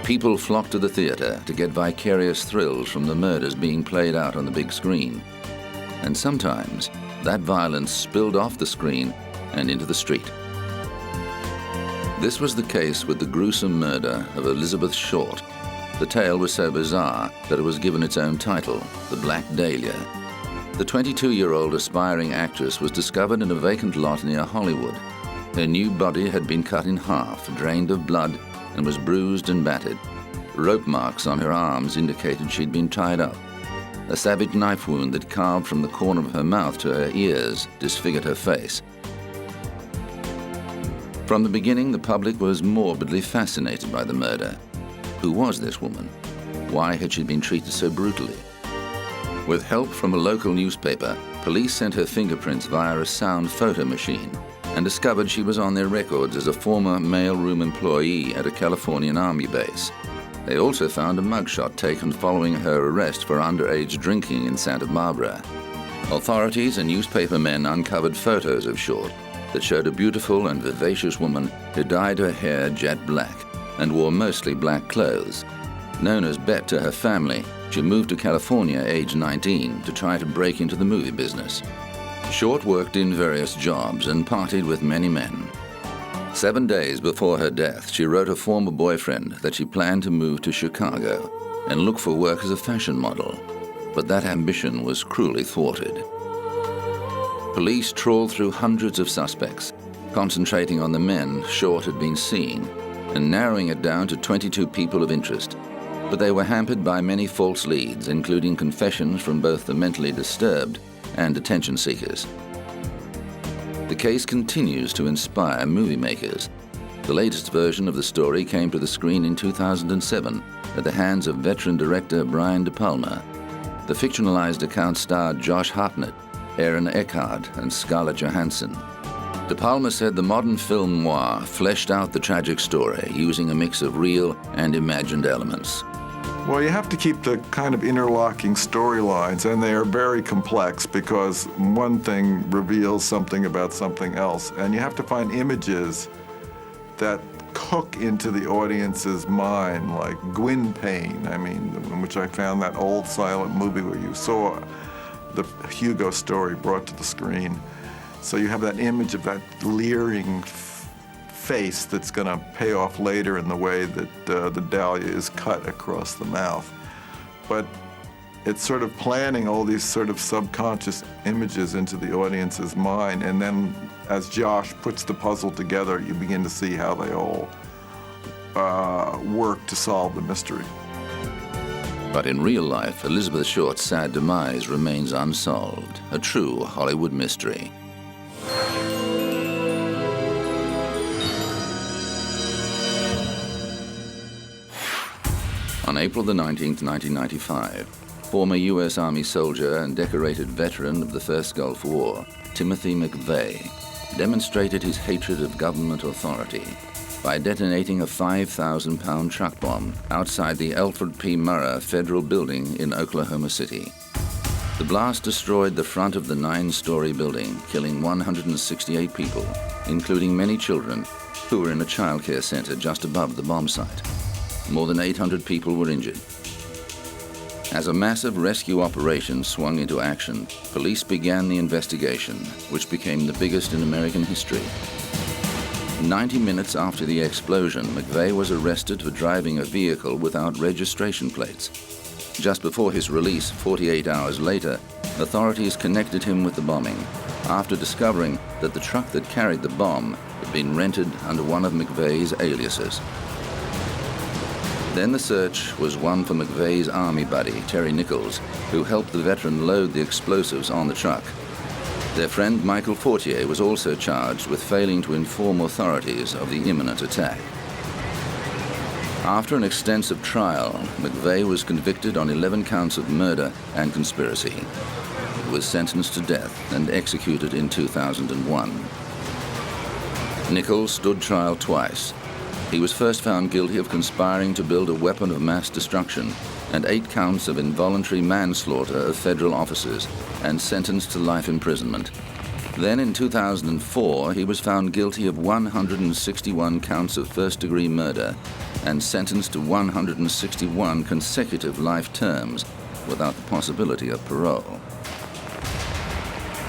People flocked to the theatre to get vicarious thrills from the murders being played out on the big screen. And sometimes that violence spilled off the screen and into the street. This was the case with the gruesome murder of Elizabeth Short. The tale was so bizarre that it was given its own title, The Black Dahlia. The 22-year-old aspiring actress was discovered in a vacant lot near Hollywood. Her new body had been cut in half, drained of blood, and was bruised and battered. Rope marks on her arms indicated she'd been tied up. A savage knife wound that carved from the corner of her mouth to her ears disfigured her face. From the beginning, the public was morbidly fascinated by the murder. Who was this woman? Why had she been treated so brutally? With help from a local newspaper, police sent her fingerprints via a sound photo machine and discovered she was on their records as a former mailroom employee at a Californian Army base. They also found a mugshot taken following her arrest for underage drinking in Santa Barbara. Authorities and newspaper men uncovered photos of Short that showed a beautiful and vivacious woman who dyed her hair jet black and wore mostly black clothes. Known as Bet to her family, she moved to California aged 19 to try to break into the movie business. Short worked in various jobs and partied with many men. 7 days before her death, she wrote a former boyfriend that she planned to move to Chicago and look for work as a fashion model, but that ambition was cruelly thwarted. Police trawled through hundreds of suspects, concentrating on the men Short had been seeing and narrowing it down to 22 people of interest. But they were hampered by many false leads, including confessions from both the mentally disturbed and attention seekers. The case continues to inspire movie makers. The latest version of the story came to the screen in 2007 at the hands of veteran director Brian De Palma. The fictionalized account starred Josh Hartnett, Aaron Eckhart, and Scarlett Johansson. De Palma said the modern film noir fleshed out the tragic story using a mix of real and imagined elements. Well, you have to keep the kind of interlocking storylines, and they are very complex because one thing reveals something about something else, and you have to find images that hook into the audience's mind, like Gwyn Payne, in which I found that old silent movie where you saw the Hugo story brought to the screen. So you have that image of that leering face that's going to pay off later in the way that the dahlia is cut across the mouth. But it's sort of planting all these sort of subconscious images into the audience's mind, and then as Josh puts the puzzle together, you begin to see how they all work to solve the mystery. But in real life, Elizabeth Short's sad demise remains unsolved, a true Hollywood mystery. On April the 19th, 1995, former U.S. Army soldier and decorated veteran of the First Gulf War, Timothy McVeigh, demonstrated his hatred of government authority by detonating a 5,000-pound truck bomb outside the Alfred P. Murrah Federal Building in Oklahoma City. The blast destroyed the front of the 9-story building, killing 168 people, including many children who were in a child care center just above the bomb site. More than 800 people were injured. As a massive rescue operation swung into action, police began the investigation, which became the biggest in American history. 90 minutes after the explosion, McVeigh was arrested for driving a vehicle without registration plates. Just before his release, 48 hours later, authorities connected him with the bombing after discovering that the truck that carried the bomb had been rented under one of McVeigh's aliases. Then the search was one for McVeigh's Army buddy, Terry Nichols, who helped the veteran load the explosives on the truck. Their friend Michael Fortier was also charged with failing to inform authorities of the imminent attack. After an extensive trial, McVeigh was convicted on 11 counts of murder and conspiracy. He was sentenced to death and executed in 2001. Nichols stood trial twice. He was first found guilty of conspiring to build a weapon of mass destruction and 8 counts of involuntary manslaughter of federal officers and sentenced to life imprisonment. Then in 2004, he was found guilty of 161 counts of first-degree murder and sentenced to 161 consecutive life terms without the possibility of parole.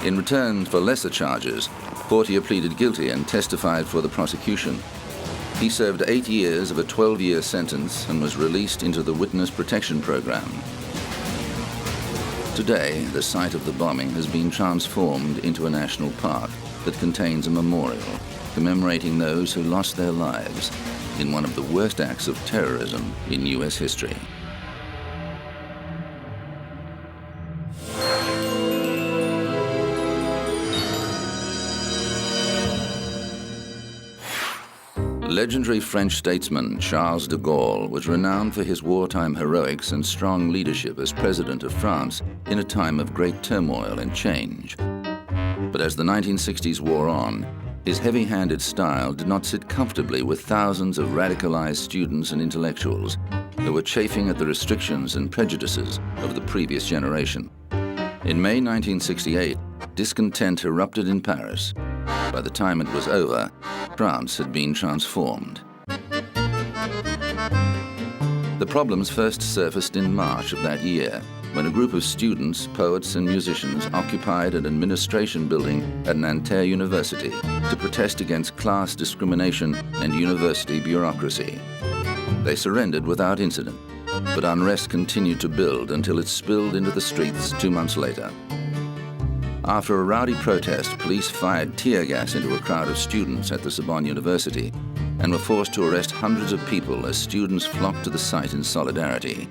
In return for lesser charges, Fortier pleaded guilty and testified for the prosecution. He served 8 years of a 12-year sentence and was released into the Witness Protection Program. Today, the site of the bombing has been transformed into a national park that contains a memorial commemorating those who lost their lives in one of the worst acts of terrorism in U.S. history. Legendary French statesman Charles de Gaulle was renowned for his wartime heroics and strong leadership as president of France in a time of great turmoil and change. But as the 1960s wore on, his heavy-handed style did not sit comfortably with thousands of radicalized students and intellectuals who were chafing at the restrictions and prejudices of the previous generation. In May 1968, discontent erupted in Paris. By the time it was over, France had been transformed. The problems first surfaced in March of that year, when a group of students, poets, and musicians occupied an administration building at Nanterre University to protest against class discrimination and university bureaucracy. They surrendered without incident, but unrest continued to build until it spilled into the streets 2 months later. After a rowdy protest, police fired tear gas into a crowd of students at the Sorbonne University and were forced to arrest hundreds of people as students flocked to the site in solidarity.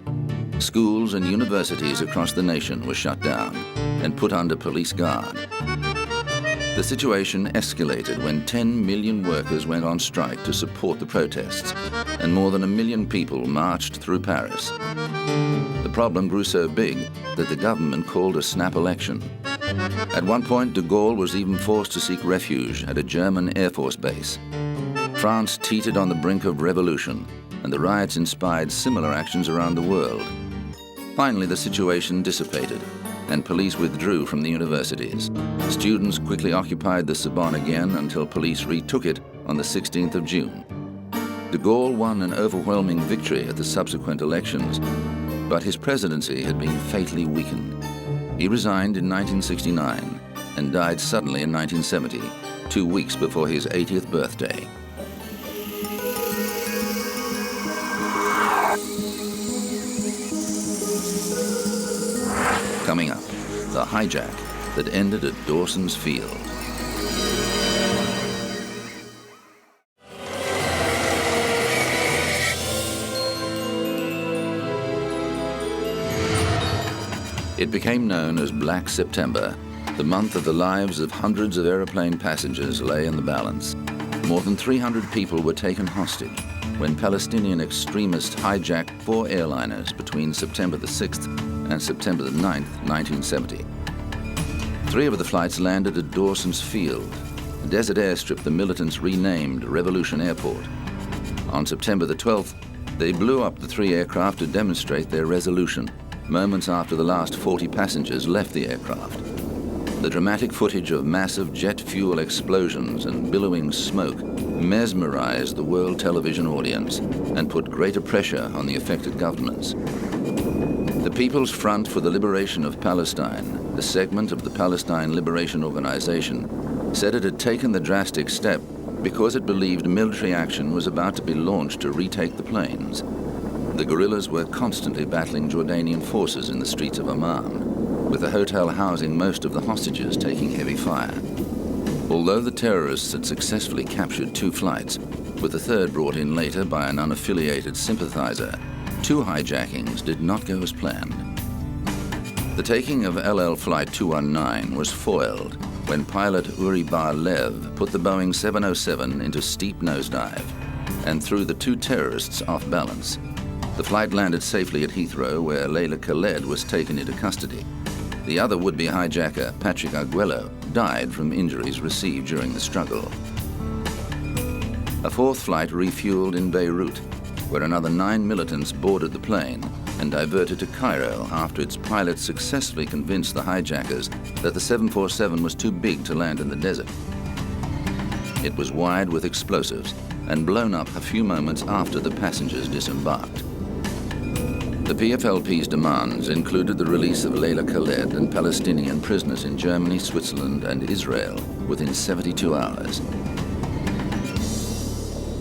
Schools and universities across the nation were shut down and put under police guard. The situation escalated when 10 million workers went on strike to support the protests, and more than 1 million people marched through Paris. The problem grew so big that the government called a snap election. At one point, de Gaulle was even forced to seek refuge at a German Air Force base. France teetered on the brink of revolution, and the riots inspired similar actions around the world. Finally, the situation dissipated, and police withdrew from the universities. Students quickly occupied the Sorbonne again until police retook it on the 16th of June. De Gaulle won an overwhelming victory at the subsequent elections, but his presidency had been fatally weakened. He resigned in 1969 and died suddenly in 1970, 2 weeks before his 80th birthday. Coming up, the hijack that ended at Dawson's Field. It became known as Black September. The month of the lives of hundreds of aeroplane passengers lay in the balance. More than 300 people were taken hostage when Palestinian extremists hijacked 4 airliners between September the 6th and September the 9th, 1970. 3 of the flights landed at Dawson's Field, a desert airstrip the militants renamed Revolution Airport. On September the 12th, they blew up the 3 aircraft to demonstrate their resolution, moments after the last 40 passengers left the aircraft. The dramatic footage of massive jet fuel explosions and billowing smoke mesmerized the world television audience and put greater pressure on the affected governments. The People's Front for the Liberation of Palestine, the segment of the Palestine Liberation Organization, said it had taken the drastic step because it believed military action was about to be launched to retake the plains. The guerrillas were constantly battling Jordanian forces in the streets of Amman, with the hotel housing most of the hostages taking heavy fire. Although the terrorists had successfully captured 2 flights, with the third brought in later by an unaffiliated sympathizer, 2 hijackings did not go as planned. The taking of LL Flight 219 was foiled when pilot Uri Bar-Lev put the Boeing 707 into steep nosedive and threw the 2 terrorists off balance. The flight landed safely at Heathrow, where Layla Khaled was taken into custody. The other would-be hijacker, Patrick Arguello, died from injuries received during the struggle. A 4th flight refueled in Beirut, where another 9 militants boarded the plane and diverted to Cairo after its pilots successfully convinced the hijackers that the 747 was too big to land in the desert. It was wired with explosives and blown up a few moments after the passengers disembarked. The PFLP's demands included the release of Layla Khaled and Palestinian prisoners in Germany, Switzerland, and Israel within 72 hours.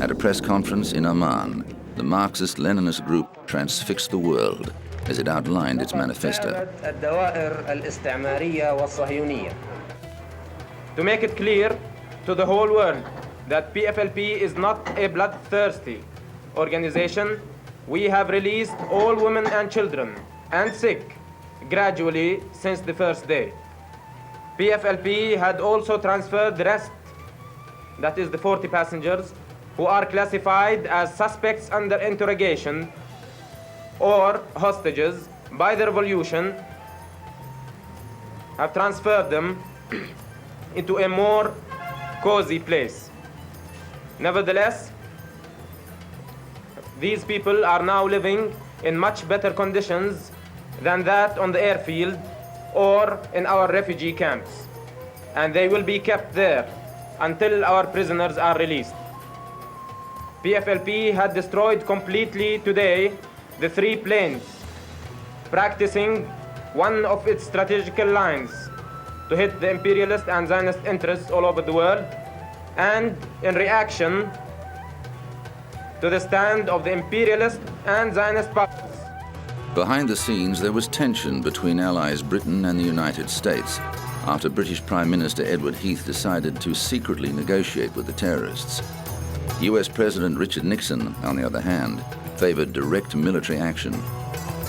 At a press conference in Amman, the Marxist-Leninist group transfixed the world as it outlined its manifesto. To make it clear to the whole world that PFLP is not a bloodthirsty organization, we have released all women and children and sick gradually since the first day. PFLP had also transferred the rest, that is the 40 passengers, who are classified as suspects under interrogation or hostages by the revolution, have transferred them into a more cozy place. Nevertheless, these people are now living in much better conditions than that on the airfield or in our refugee camps, and they will be kept there until our prisoners are released. PFLP had destroyed completely today the 3 planes, practicing one of its strategical lines to hit the imperialist and Zionist interests all over the world, and in reaction to the stand of the imperialist and Zionist powers. Behind the scenes, there was tension between allies Britain and the United States after British Prime Minister Edward Heath decided to secretly negotiate with the terrorists. US President Richard Nixon, on the other hand, favored direct military action.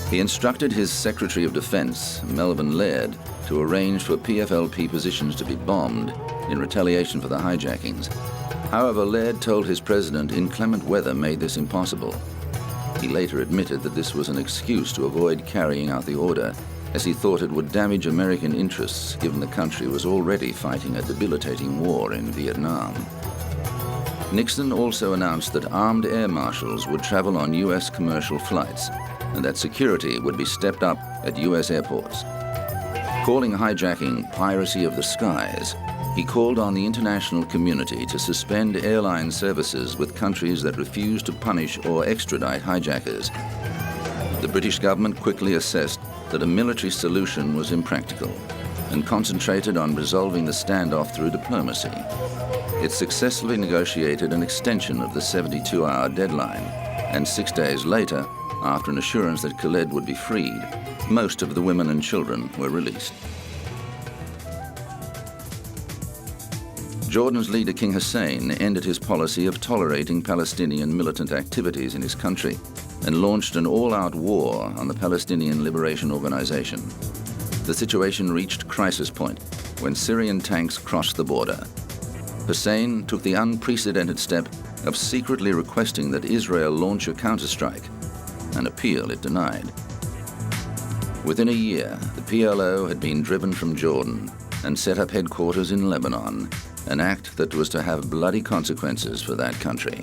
He instructed his Secretary of Defense, Melvin Laird, to arrange for PFLP positions to be bombed in retaliation for the hijackings. However, Laird told his president inclement weather made this impossible. He later admitted that this was an excuse to avoid carrying out the order, as he thought it would damage American interests given the country was already fighting a debilitating war in Vietnam. Nixon also announced that armed air marshals would travel on US commercial flights and that security would be stepped up at US airports. Calling hijacking piracy of the skies, he called on the international community to suspend airline services with countries that refused to punish or extradite hijackers. The British government quickly assessed that a military solution was impractical and concentrated on resolving the standoff through diplomacy. It successfully negotiated an extension of the 72-hour deadline, and 6 days later, after an assurance that Khaled would be freed, most of the women and children were released. Jordan's leader King Hussein ended his policy of tolerating Palestinian militant activities in his country and launched an all-out war on the Palestinian Liberation Organization. The situation reached crisis point when Syrian tanks crossed the border. Hussein took the unprecedented step of secretly requesting that Israel launch a counterstrike, an appeal it denied. Within a year, the PLO had been driven from Jordan and set up headquarters in Lebanon, an act that was to have bloody consequences for that country.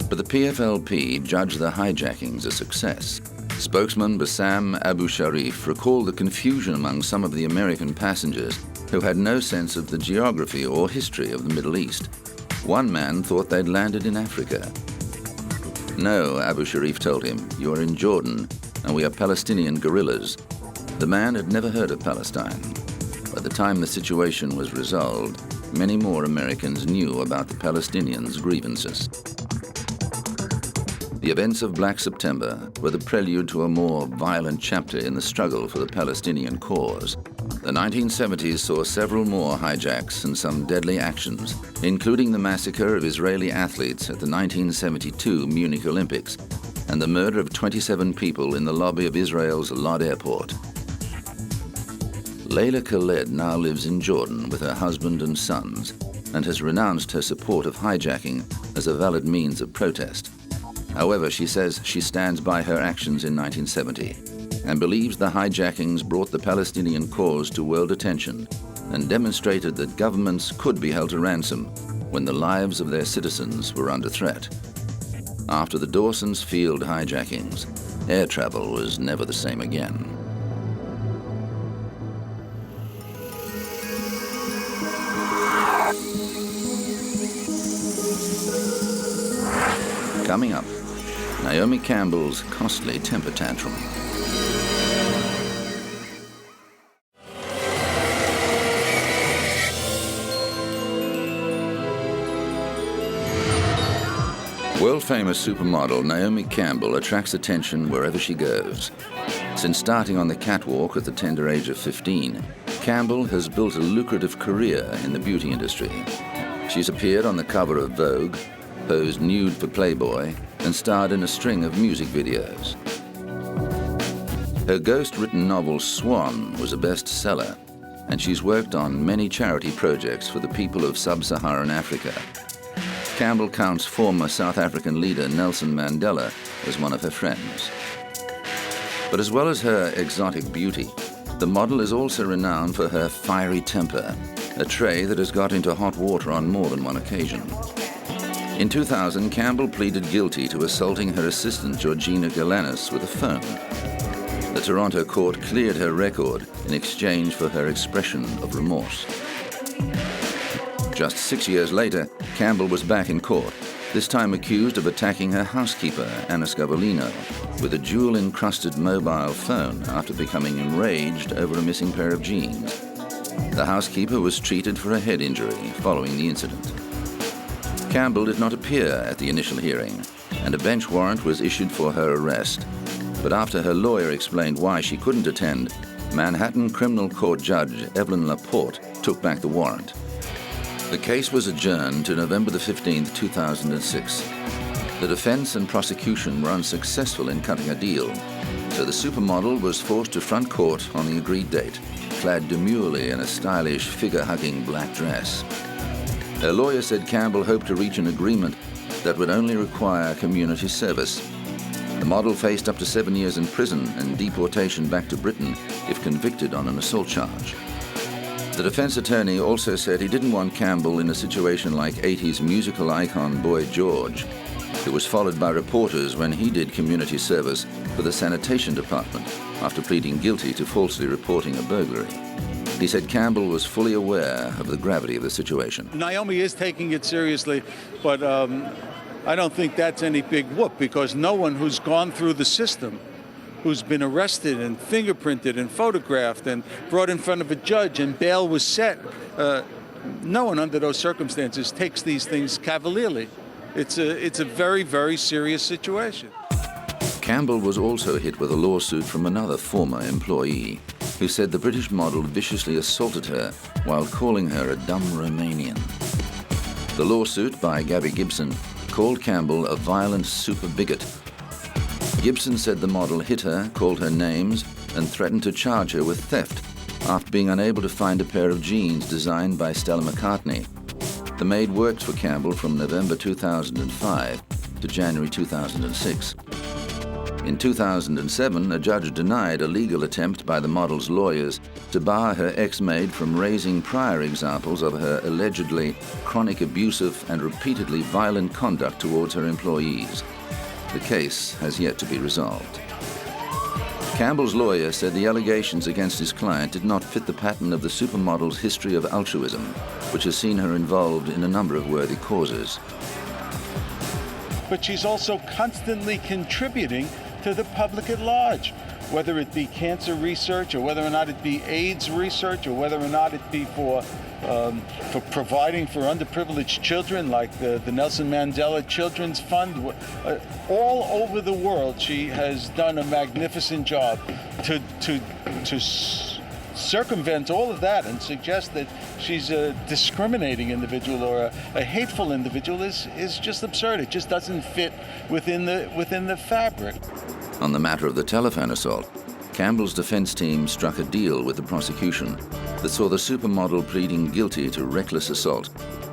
But the PFLP judged the hijackings a success. Spokesman Bassam Abu Sharif recalled the confusion among some of the American passengers who had no sense of the geography or history of the Middle East. One man thought they'd landed in Africa. No, Abu Sharif told him, you are in Jordan and we are Palestinian guerrillas. The man had never heard of Palestine. By the time the situation was resolved, many more Americans knew about the Palestinians' grievances. The events of Black September were the prelude to a more violent chapter in the struggle for the Palestinian cause. The 1970s saw several more hijacks and some deadly actions, including the massacre of Israeli athletes at the 1972 Munich Olympics and the murder of 27 people in the lobby of Israel's Lod airport. Layla Khaled now lives in Jordan with her husband and sons and has renounced her support of hijacking as a valid means of protest. However, she says she stands by her actions in 1970 and believes the hijackings brought the Palestinian cause to world attention and demonstrated that governments could be held to ransom when the lives of their citizens were under threat. After the Dawson's Field hijackings, air travel was never the same again. Coming up, Naomi Campbell's costly temper tantrum. World-famous supermodel Naomi Campbell attracts attention wherever she goes. Since starting on the catwalk at the tender age of 15, Campbell has built a lucrative career in the beauty industry. She's appeared on the cover of Vogue, posed nude for Playboy, and starred in a string of music videos. Her ghost-written novel Swan was a bestseller, and she's worked on many charity projects for the people of sub-Saharan Africa. Campbell counts former South African leader Nelson Mandela as one of her friends. But as well as her exotic beauty, the model is also renowned for her fiery temper, a trait that has got into hot water on more than one occasion. In 2000, Campbell pleaded guilty to assaulting her assistant Georgina Galanis with a phone. The Toronto court cleared her record in exchange for her expression of remorse. Just 6 years later, Campbell was back in court, this time accused of attacking her housekeeper, Anna Scavolino, with a jewel-encrusted mobile phone after becoming enraged over a missing pair of jeans. The housekeeper was treated for a head injury following the incident. Campbell did not appear at the initial hearing, and a bench warrant was issued for her arrest. But after her lawyer explained why she couldn't attend, Manhattan Criminal Court Judge Evelyn Laporte took back the warrant. The case was adjourned to November the 15th, 2006. The defense and prosecution were unsuccessful in cutting a deal, so the supermodel was forced to front court on the agreed date, clad demurely in a stylish, figure-hugging black dress. Her lawyer said Campbell hoped to reach an agreement that would only require community service. The model faced up to 7 years in prison and deportation back to Britain if convicted on an assault charge. The defense attorney also said he didn't want Campbell in a situation like 80s musical icon Boy George, who was followed by reporters when he did community service for the sanitation department after pleading guilty to falsely reporting a burglary. He said Campbell was fully aware of the gravity of the situation. Naomi is taking it seriously, but I don't think that's any big whoop, because no one who's gone through the system, who's been arrested and fingerprinted and photographed and brought in front of a judge and bail was set, no one under those circumstances takes these things cavalierly. It's a very, very serious situation. Campbell was also hit with a lawsuit from another former employee who said the British model viciously assaulted her while calling her a dumb Romanian. The lawsuit by Gabby Gibson called Campbell a violent super bigot. Gibson said the model hit her, called her names, and threatened to charge her with theft after being unable to find a pair of jeans designed by Stella McCartney. The maid worked for Campbell from November 2005 to January 2006. In 2007, a judge denied a legal attempt by the model's lawyers to bar her ex-maid from raising prior examples of her allegedly chronic abusive and repeatedly violent conduct towards her employees. The case has yet to be resolved. Campbell's lawyer said the allegations against his client did not fit the pattern of the supermodel's history of altruism, which has seen her involved in a number of worthy causes. But she's also constantly contributing to the public at large, whether it be cancer research or whether or not it be AIDS research or whether or not it be for providing for underprivileged children like the Nelson Mandela Children's Fund. All over the world, she has done a magnificent job to circumvent all of that and suggest that she's a discriminating individual or a hateful individual is just absurd. It just doesn't fit within the fabric. On the matter of the telephone assault, Campbell's defense team struck a deal with the prosecution that saw the supermodel pleading guilty to reckless assault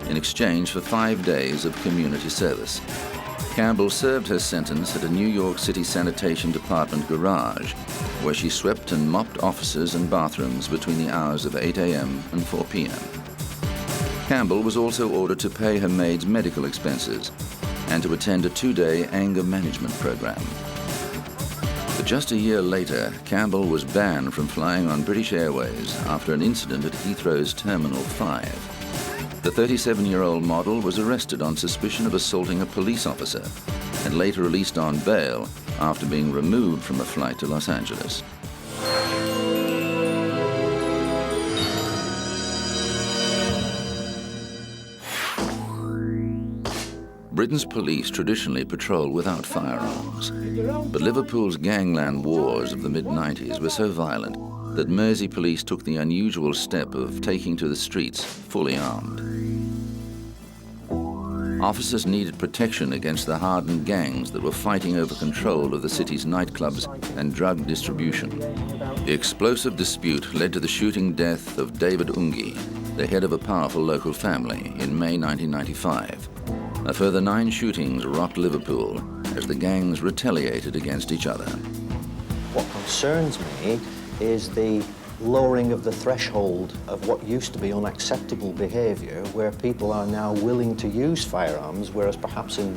in exchange for 5 days of community service. Campbell served her sentence at a New York City Sanitation Department garage, where she swept and mopped offices and bathrooms between the hours of 8 a.m. and 4 p.m. Campbell was also ordered to pay her maid's medical expenses and to attend a 2-day anger management program. But just a year later, Campbell was banned from flying on British Airways after an incident at Heathrow's Terminal 5. The 37-year-old model was arrested on suspicion of assaulting a police officer and later released on bail after being removed from a flight to Los Angeles. Britain's police traditionally patrol without firearms, but Liverpool's gangland wars of the mid-90s were so violent that Mersey police took the unusual step of taking to the streets fully armed. Officers needed protection against the hardened gangs that were fighting over control of the city's nightclubs and drug distribution. The explosive dispute led to the shooting death of David Ungi, the head of a powerful local family, in May 1995. A further 9 shootings rocked Liverpool as the gangs retaliated against each other. What concerns me is the lowering of the threshold of what used to be unacceptable behaviour, where people are now willing to use firearms, whereas perhaps in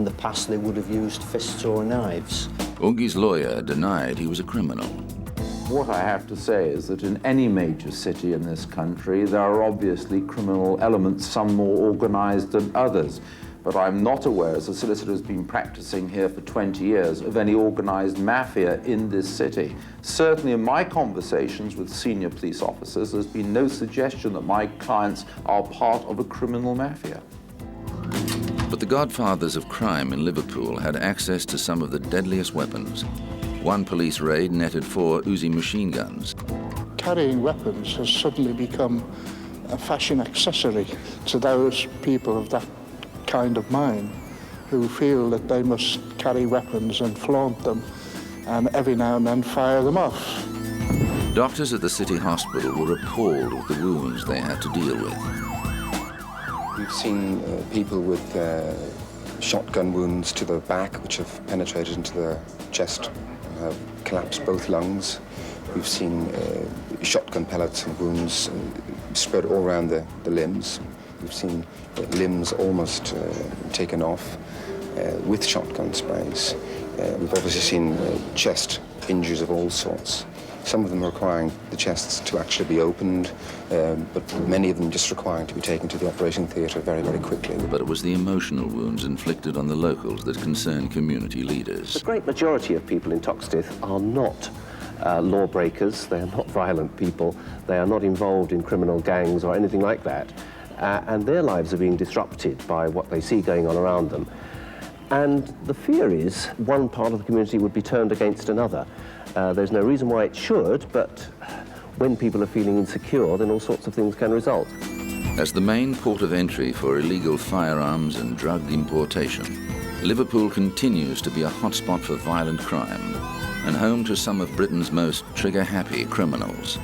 the past they would have used fists or knives. Ungi's lawyer denied he was a criminal. What I have to say is that in any major city in this country, there are obviously criminal elements, some more organized than others. But I'm not aware, as a solicitor who's been practicing here for 20 years, of any organized mafia in this city. Certainly in my conversations with senior police officers, there's been no suggestion that my clients are part of a criminal mafia. But the godfathers of crime in Liverpool had access to some of the deadliest weapons. One police raid netted 4 Uzi machine guns. Carrying weapons has suddenly become a fashion accessory to those people of that kind of mind who feel that they must carry weapons and flaunt them and every now and then fire them off. Doctors at the city hospital were appalled with the wounds they had to deal with. We've seen people with shotgun wounds to the back which have penetrated into the chest and have collapsed both lungs. We've seen shotgun pellets and wounds spread all around the limbs. We've seen limbs almost taken off with shotgun sprays. We've obviously seen chest injuries of all sorts. Some of them requiring the chests to actually be opened, but many of them just requiring to be taken to the operating theatre very, very quickly. But it was the emotional wounds inflicted on the locals that concerned community leaders. The great majority of people in Toxteth are not lawbreakers, they are not violent people, they are not involved in criminal gangs or anything like that. And their lives are being disrupted by what they see going on around them. And the fear is one part of the community would be turned against another. There's no reason why it should, but when people are feeling insecure, then all sorts of things can result. As the main port of entry for illegal firearms and drug importation, Liverpool continues to be a hotspot for violent crime and home to some of Britain's most trigger-happy criminals.